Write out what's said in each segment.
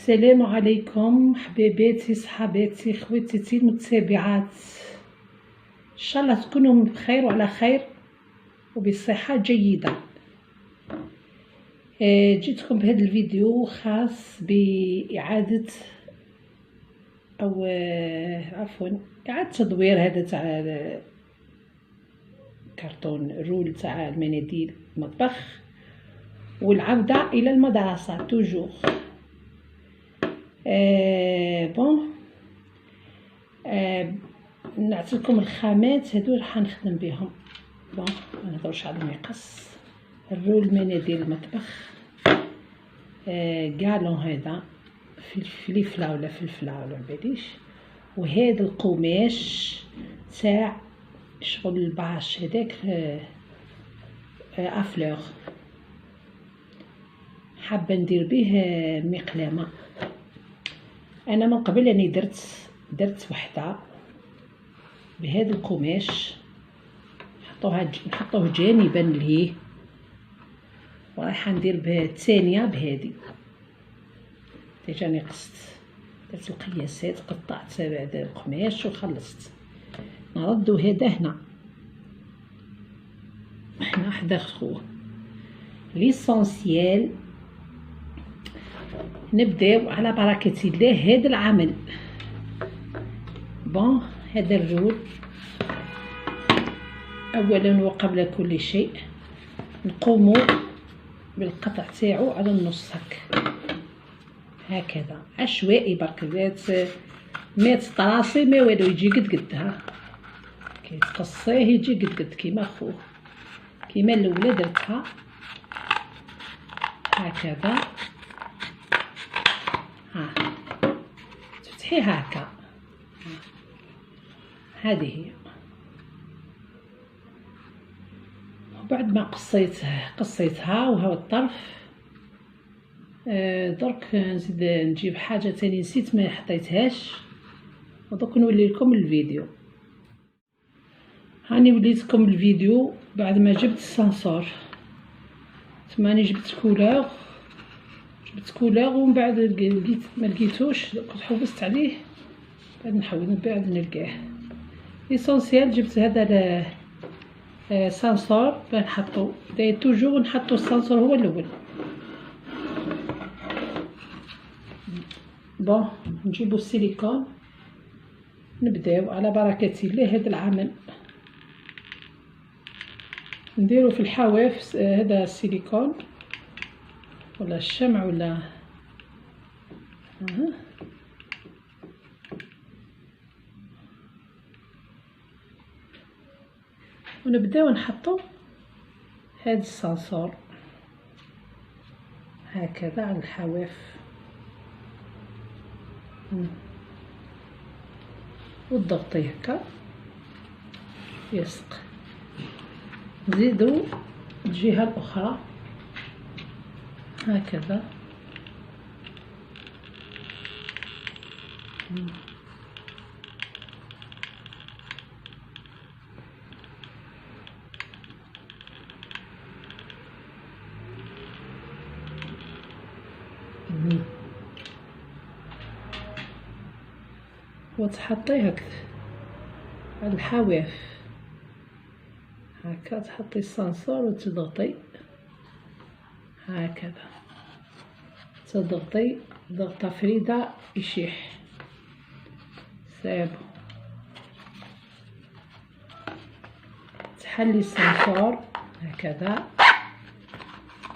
السلام عليكم حبيباتي صحاباتي خواتاتي المتابعات، ان شاء الله تكونوا بخير وعلى خير وبصحة جيدة. جيتكم بهذا الفيديو خاص بإعادة أو عفوا إعادة تدوير هذا تاع كرتون رول تاع المناديل المطبخ والعودة إلى المدرسة توجور. بون نعطيكم الخامات هادو راح نخدم بهم. بون ما نهضرش على المقص، الرول مناديل المطبخ، كالون هذا فلفله ولا فلفله ولا مباليش، وهذا القماش تاع شغل الباش هذاك افلور، حابه ندير به مقلمه. انا من قبل اني درت وحده بهذا القماش، نحطوه جانبا ليه، ورايحه ندير به الثانيه بهذه. جاني قصت درت القياسات، قطعت هذا القماش وخلصت. نردو هذا هنا حدا خوه ليسونسيال. نبداو على بركة الله هذا العمل. بون هذا الرول اولا وقبل كل شيء نقوموا بالقطع تاعو على النص هكذا عشوائي برك، ما تطراسي ما والو، يجي قد ها كي تقصيه يجي قد كيما خوه، كيما الاولى درتها هكذا. ها تفتحي هكا، هذه هي. وبعد ما قصيتها وهو الطرف، درك نزيد نجيب حاجه تاني نسيت ما حطيتهاش، ودرك نولي لكم الفيديو. هاني وليتكم الفيديو بعد ما جبت السانسور. ثماني جبت كولور ومن بعد لقيت ما لقيتوش، كنت حوست عليه بعد نحاول من بعد نلقاه. ليسونسيال جبت هذا السانسور نحطو توجور، نحطو السانسور هو الاول. بون نجيبو السيليكون، نبداو على بركة الله هذا العمل. نديرو في الحواف هذا السيليكون ولا الشمع ولا ونبداو نحطو هذا السانسور هكذا على الحواف، وتضغطي هكا يلصق. نزيدو الجهة الأخرى هكذا، وتحطيه هكذا على الحواف هكا، تحطي السانسور وتضغطي هكذا، تضغطي ضغطة فريدة يشيح سابو. تحلي السانسور هكذا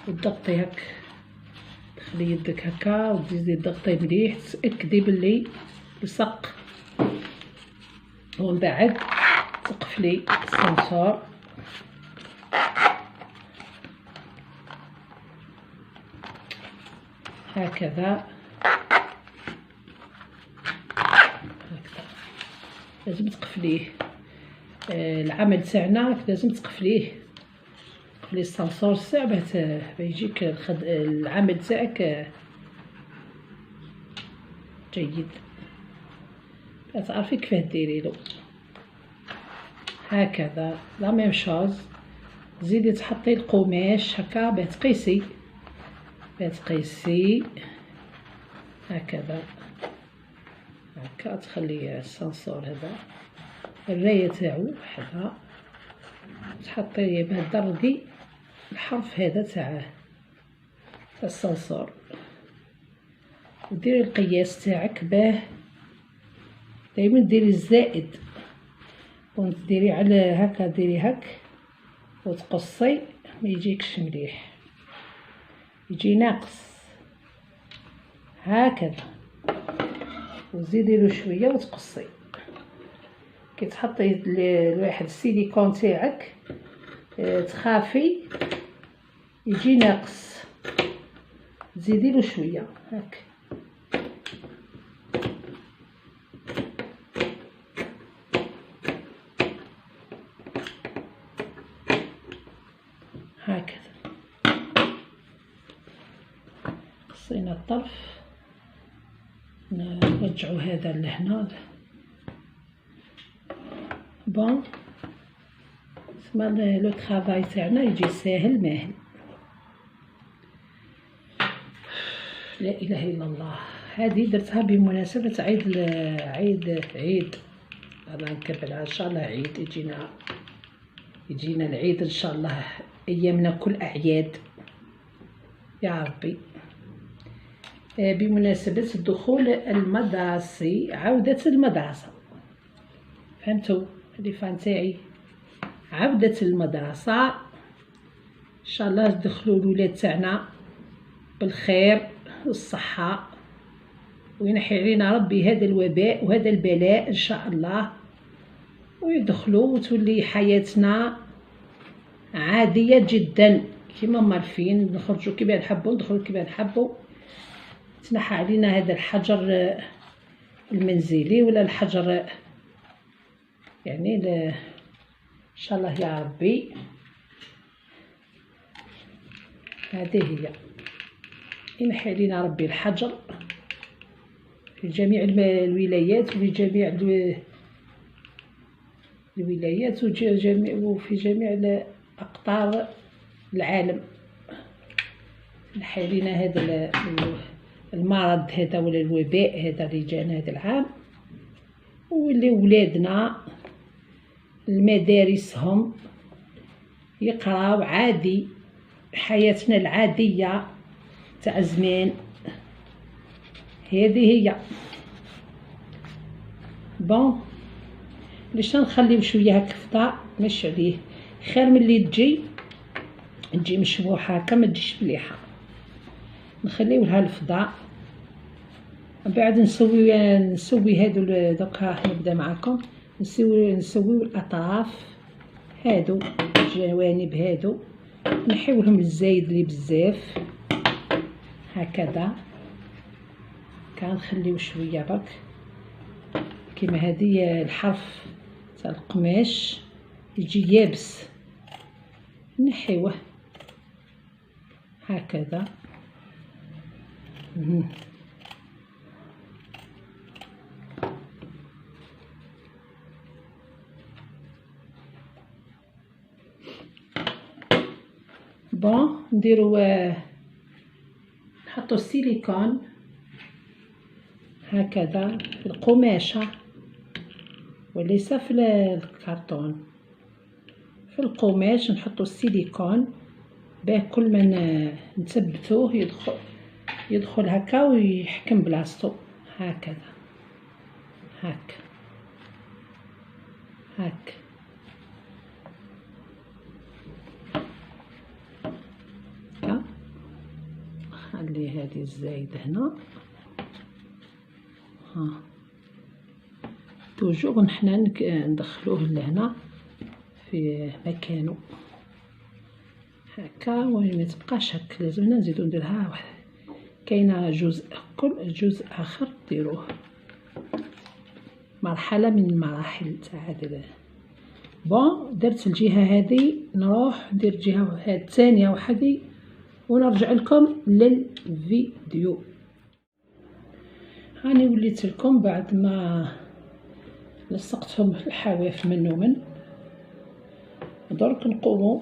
وتضغطي هك، تخلي يدك هكا وتزيدي تضغطي مليح، تأكدي بلي لصق، ومن بعد تقفلي السانسور هكذا. لازم تقفليه، العمل تاعنا لازم تقفليه السانسور تاع باه يجيك العمل تاعك جيد، تعرفي كيفاه ديريلو هكذا. لا ميم شوز، زيدي تحطي القماش هكا باه تقيسي هكذا. هكا تخلي السنسور هذا الراية تاعو وحدها، تحطي باه تدرجي الحرف هذا تاع السنسور، وديري القياس تاعك باه دايما ديري الزائد، وديري على هكا، ديري هك وتقصي، ما يجيكش مليح، يجي ناقص هكذا، وزيدي له شويه وتقصي. كي تحطي لواحد السيليكون تاعك تخافي يجي ناقص، تزيدي له شويه هاك. هكذا قصينا الطرف، نرجعو هذا لهنا. بون تسمى لو طرافاي تاعنا يجي ساهل ماهل. لا اله الا الله. هذه درتها بمناسبه عيد الله نكبلها ان شاء الله. عيد يجينا العيد ان شاء الله، ايامنا كل اعياد يا ربي. بمناسبه الدخول المدرسي، عوده المدرسه، فهمتوا اللي فان تاعي؟ عودة المدرسة ان شاء الله يدخلوا الولاد تاعنا بالخير والصحة، وينحي علينا ربي هذا الوباء وهذا البلاء ان شاء الله، ويدخلوا وتولي حياتنا عادية جدا كما معرفين، نخرجوا كيما نحبوا، ندخلوا كيما نحبوا، تنحى علينا هذا الحجر المنزلي ولا الحجر يعني ان شاء الله يا ربي. هذه هي، ينحي علينا ربي الحجر في جميع الولايات وفي جميع الولايات وفي جميع أقطار العالم. ينحي علينا هذا المرض هذا ولا الوباء هذا اللي جانا هذا العام، واللي ولادنا المدارسهم يقراو عادي، حياتنا العادية تاع زمان. هذه هي. بون ليش نخليو شويه هكا فضاء ماشي عليه، خير من اللي تجي مشبوحه هكا ما تجيش مليحه. نخليو لها الفضاء، من بعد نسوي هادو دوكا. نبدا معكم نسويو الاطراف هادو، الجوانب هادو نحيولهم الزايد لي بزاف هكذا. كنخليو شويه برك كيما هذه الحرف تاع القماش يجي يابس، نحيوه هكذا. بون نديرو نحطو السيليكون هكذا في القماشة وليس في الكرتون. في القماش نحطو السيليكون باه كل ما نثبتوه يدخل هكا ويحكم بلاصتو هكذا. هاك خلي هذه الزايدة هنا. توجور نحنا ندخلوه لهنا في مكانه هكا، وما تبقاش هكا، لازمنا نزيدو نديرها واحد. كاينه كل جزء اخر ديروه مرحله من المراحل تاع هذا. بون درت الجهه هذه، نروح ندير الجهه الثانيه وحدي ونرجع لكم للفيديو. هاني وليت لكم بعد ما لصقتهم الحواف من درك نقوموا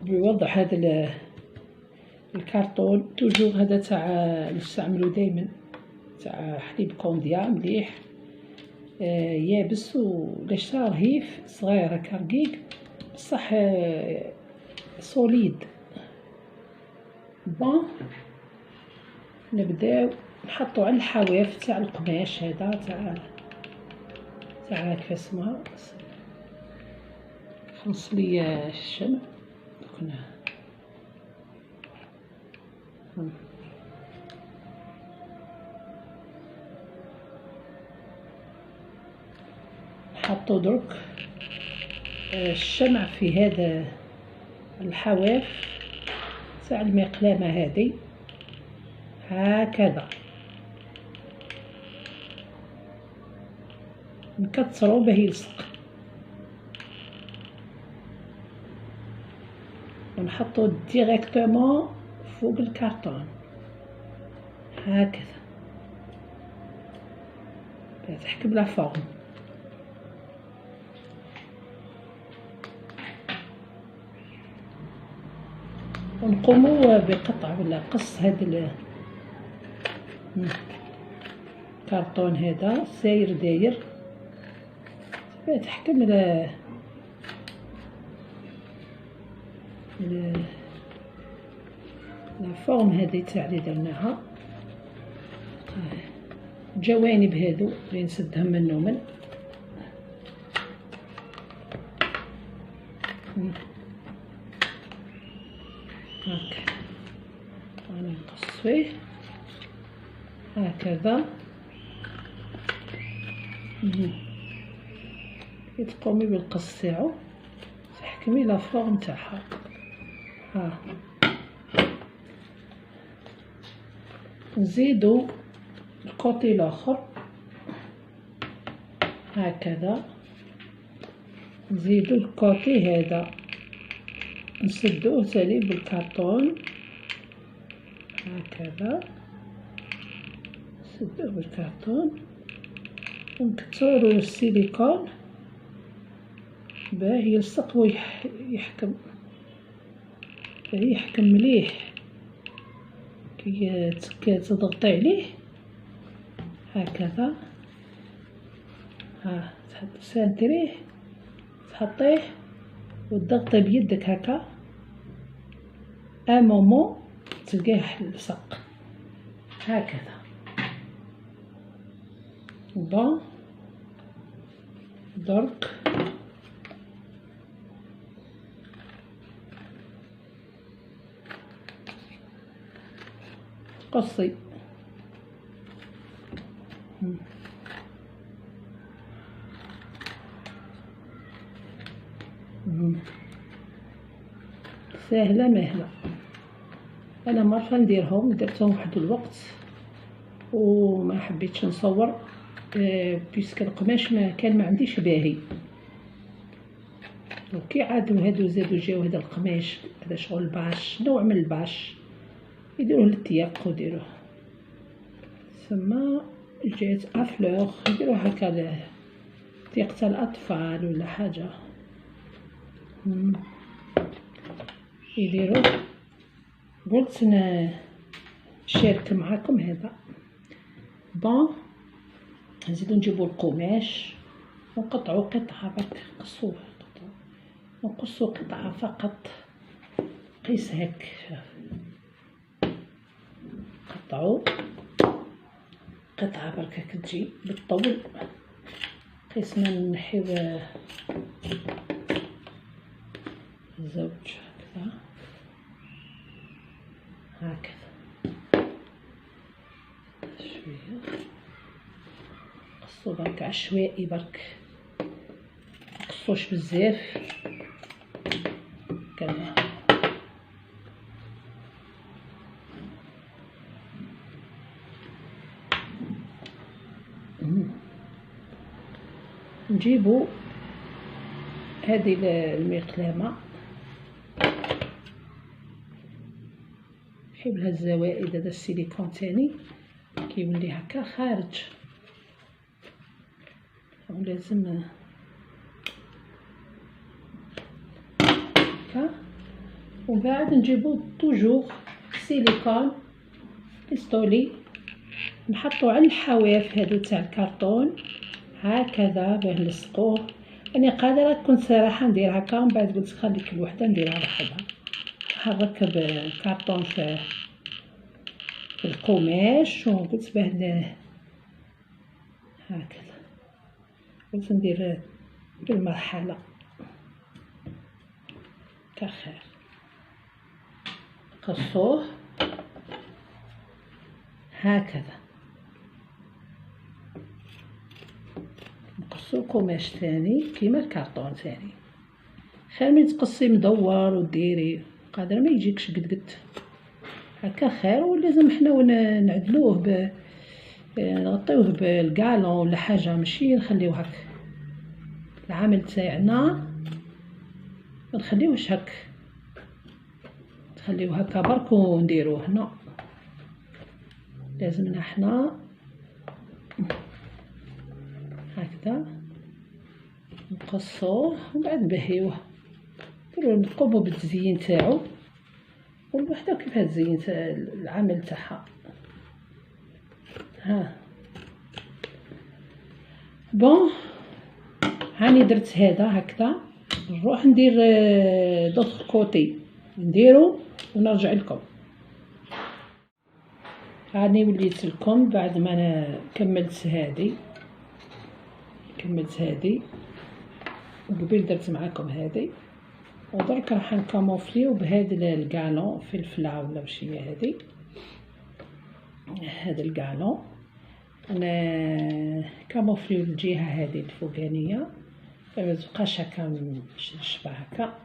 بوضع هذا الكرتون. توجور هذا تاع نستعملو دائما تاع حليب كونديا مليح يابس ولاش رهيف صغير هكا رقيق بصح سوليد. بون نبداو نحطو على الحواف تاع القماش هذا تاع كيف اسمها خلص لي الشمع كنا نحطو درك الشمع في هذا الحواف تاع المقلامة هذه هكذا نكترو باه يلصق ونحطو ديريكتومون فوق الكرتون هكذا باه تحكم لا فورم. ونقومو بقطع ولا قص هذا الكرتون هذا ساير داير باه تحكم الفورم هذه تاع اللي درناها. الجوانب هذو اللي نسدهم من النومن هكا انا نقص فيه هكذا. كي تقومي بالقص تاعو تحكمي لا فورم تاعها. ها نزيدو الكوتي الاخر هكذا، نزيدو الكوتي هذا نسدوه تالي بالكرتون هكذا، نسدوه بالكرتون ونكثرو السيليكون باه يلصق ويحكم مليح. كي تضغطي عليه هكذا ها تسانتريه تحطيه وتضغطي بيدك هكا مومون تلقاه لصق هكذا. بون درك قصي سهلة مهلة. انا مرة نديرهم درتهم واحد الوقت وما حبيتش نصور بيسك القماش ما عنديش باهي. وكي عادوا هادو زادو جاو هذا القماش هذا شغل باش نوع من الباش يديروه للتياق وديروه ثم جات افلور يديروه هكا تياق تاع الاطفال ولا حاجه يديروه. قلت نشارك معاكم هذا. بون نزيدو نجيبو القماش ونقطعو قطعه برك نقصوه نقصو قطعه فقط قيس هك قطعو قطعه برك كتجي بالطول قيسنا نحيو زوج هكذا شويه قصو برك عشوائي برك مقصوش بزاف كذا. نجيبو هذه المقلامة نحيب لها الزوائد هذا السيليكون تاني كيولي هكا خارج ولازم هكا. ومن بعد نجيبو توجور سيليكون بيستولي نحطو على الحواف هادو تاع الكرتون هكذا باه نلصقوه. راني قادره كنت صراحه ندير هكا، من بعد قلت خلي كل وحده نديرها وحدها. نركب الكرتون في القماش وقلت باه هكذا، قلت ندير بالمرحله كخير. قصوه هكذا، نقصو قماش ثاني كيما الكرتون ثاني. خير من تقصي مدور وديري قادر ما يجيكش قد هكا خير. ولازم حنا نعدلوه نغطيوه بالكالون ولا حاجه، ماشي نخليوه هك. العمل تاعنا ما نخليوهش هك، نخليوه هكا برك ونديروه هنا. لازمنا حنا هكذا نقصوه ومن بعد نبهيوه، نقومو بالتزيين تاعو. كل وحده كيفاه تزين العمل تاعها. ها بون، هاني درت هذا هكذا. نروح ندير دوطخ كوتي نديرو ونرجع لكم. هاني وليت لكم بعد ما انا كملت هذه وقبل درت معاكم هذه، ودرك راح نكاموفليو بهذا الكالون فلفله ولا وشي هذه. هذا الكالون انا كاموفليو الجهه هذه الفوقانيه ما تبقاش هكا شبه هكا.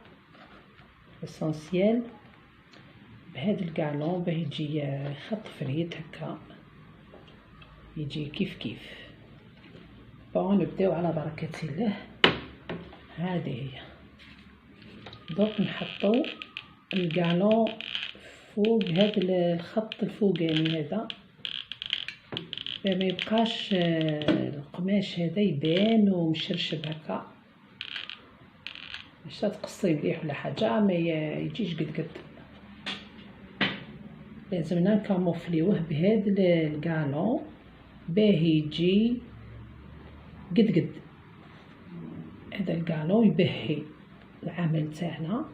اسونسيال بهذا الكالون باه يجي خط فريد هكا، يجي كيف. بون نبداو على بركه الله. هذه هي دوك نحطو الكالون فوق هذا الخط الفوقاني هذا، ما يبقاش القماش هذا يبان ومشرشب هكا. باش تقصي مليح ولا حاجه ما يجيش قد. لازمنا نكاموفليوه بهذا الكالون باه يجي قد. هذا الكالون يبهي العمل تاعنا.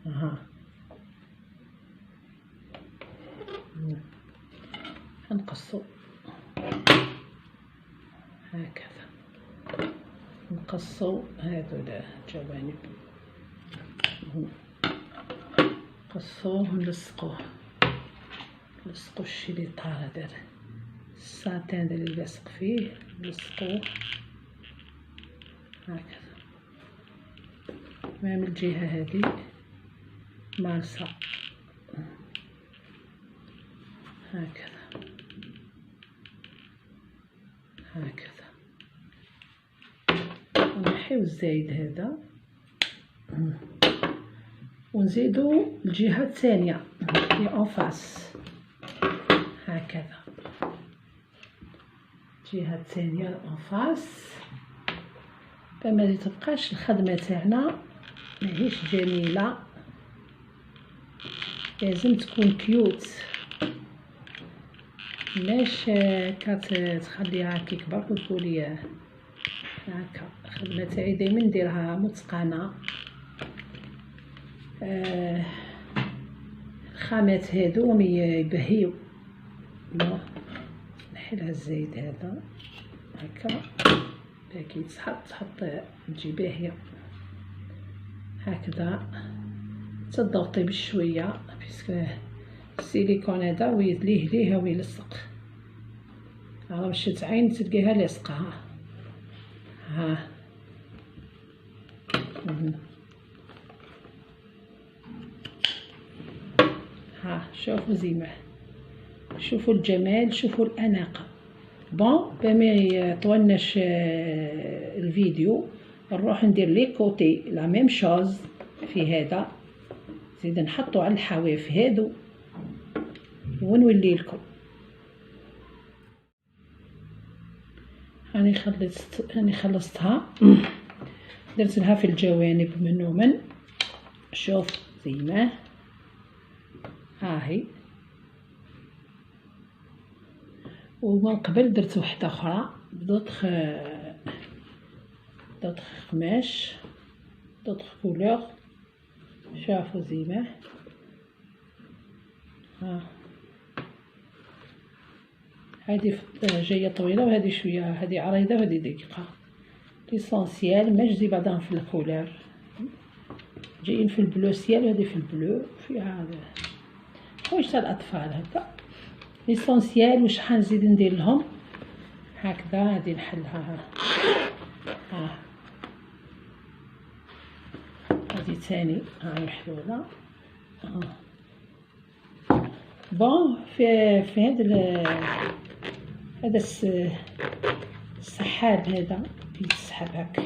ها نقصو هكذا، نقصو هذو الجوانب، نقصوه ونلصقوه. نلصقو الشي اللي طار هذا الساتان اللي لاصق فيه، نلصقوه هكذا. من الجهه هذه مالصه هكذا ونحيو الزايد هذا ونزيدو الجهه الثانيه اللي اونفاس هكذا. الجهه الثانيه اونفاس فما تبقاش الخدمه تاعنا ماهيش جميله، لازم تكون كيوت، ماش كتخليها كيكبر وتقولي هكا. الخدمه تاعي دائما نديرها متقنه. الخامات هادو يبهيو. نحيلها الزايد هذا هكا باكي تحط تجي باهيه هكذا. تضغطي بشويه باسكو السيليكون هذا ويدليه ليها ويلصق. راه باش تعين تلقيها لاصقه. شوفوا زينه، شوفوا الجمال، شوفوا الاناقه. بون بما يطولناش الفيديو نروح ندير لي كوتي لا ميم شوز في هذا. زيد نحطو على الحواف هادو ونولي لكم. هاني خلصتها، درت لها في الجوانب من ومن. شوف زينه هاهي ومن قبل درت وحده اخرى دوطخ قماش دوطخ كولور. شافوا زيما هذه جايه طويله وهذه شويه، هذه عريضه وهذه دقيقه. ليسونسيال ماجي بعضهم في الكولور، جايين في البلو سيال وهذه في البلو فيها حوايج تاع الاطفال هكا. ليسونسيال واش حنزيد ندير لهم هكذا، غادي نحلها هذه ثاني هاي محلوله. بون في هذا السحاب هذا يسحب هكا،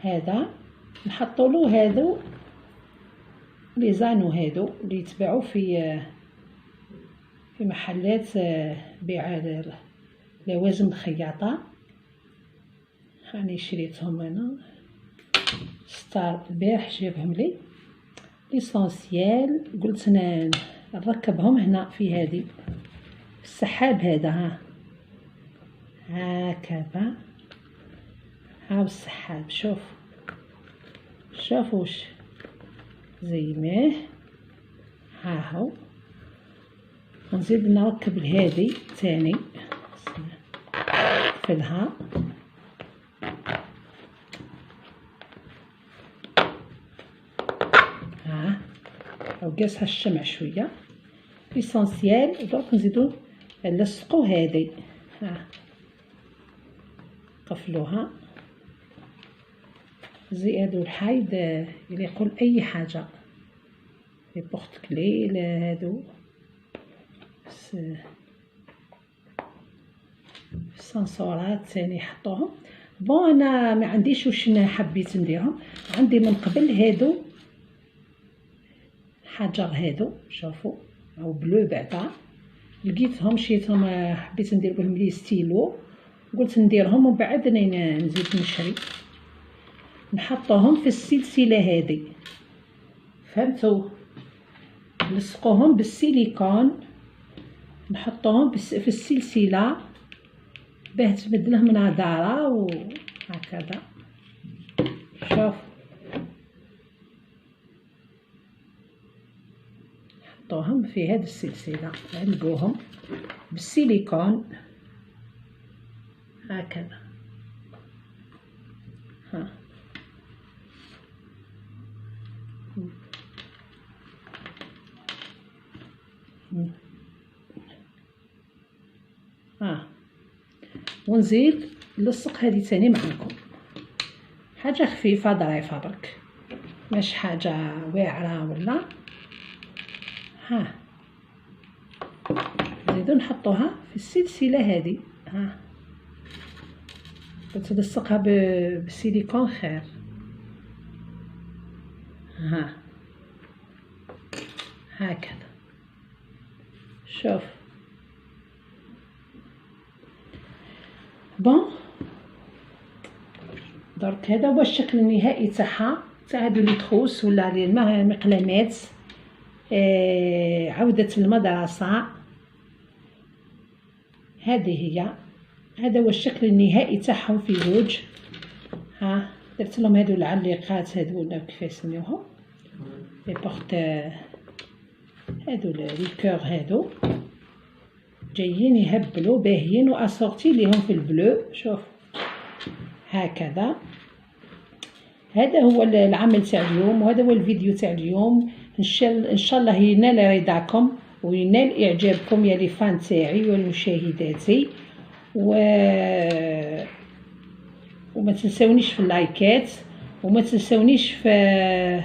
هذا نحطوا له هادو لي زانو هادو اللي يتباعوا في محلات بيع لوازم الخياطه. هاني شريتهم انا ستار البارح جابهم لي ليسونسيال، قلت نركبهم هنا في هذه السحاب هذا. هكذا هاو السحاب، شوفوا واش زي ما هاهو. نزيد نركب لهذه ثاني نقفلها او قاسها الشمع شويه. ليسونسيال درك نزيدو نلصقو هذه قفلوها زي هادو الحايد يليقوا لاي حاجه، لي بورت كلي لهادو السنسورات ثاني حطوهم. بون انا ما عنديش واش حبيت نديرهم، عندي من قبل هادو حجر هادو شوفوا او بلو بعدا لقيتهم شريتهم، حبيت ندير بهم لي ستيلو قلت نديرهم ومن بعد نزيد نشري نحطوهم في السلسله هذه. فهمتوا؟ نلصقوهم بالسيليكون نحطوهم في السلسله باه تبدلهم نظاره وهكذا. شوف نحطوهم في هذه السلسله علقوهم بالسيليكون هكذا. ونزيد نلصق هذه ثاني معكم، حاجه خفيفه ظريفه برك مش حاجه واعره ولا. نزيدو نحطوها في السلسله هذه. تلصقها بالسيليكون خير. هكذا شوف. بون درك هذا هو الشكل النهائي تاعها، تاع هادو لي تخوس ولا المقلمات. عودة المدرسة هذه هي، هذا هو الشكل النهائي تاعهم في زوج. درت لهم هادو العليقات هادو ولا كيفاش يسميوهم لي بورت، هادو لي كور هادو جايين يهبلوا باهيين واسورتي ليهم في البلو. شوف هكذا. هذا هو العمل تاع اليوم وهذا هو الفيديو تاع اليوم. ان شاء الله ينال رضاكم وينال اعجابكم يا لي فان تاعي والمشاهداتي، وما تنسونيش في اللايكات وما تنسونيش في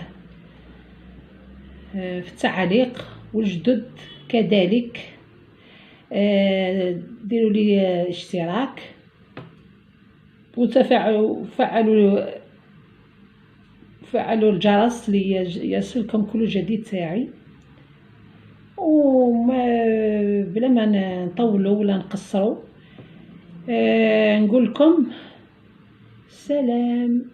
التعليق، والجدد كذلك ديروا لي اشتراك وفعلوا الجرس ليصلكم كل جديد تاعي. وما بلا ما نطولوا ولا نقصروا، نقول لكم سلام.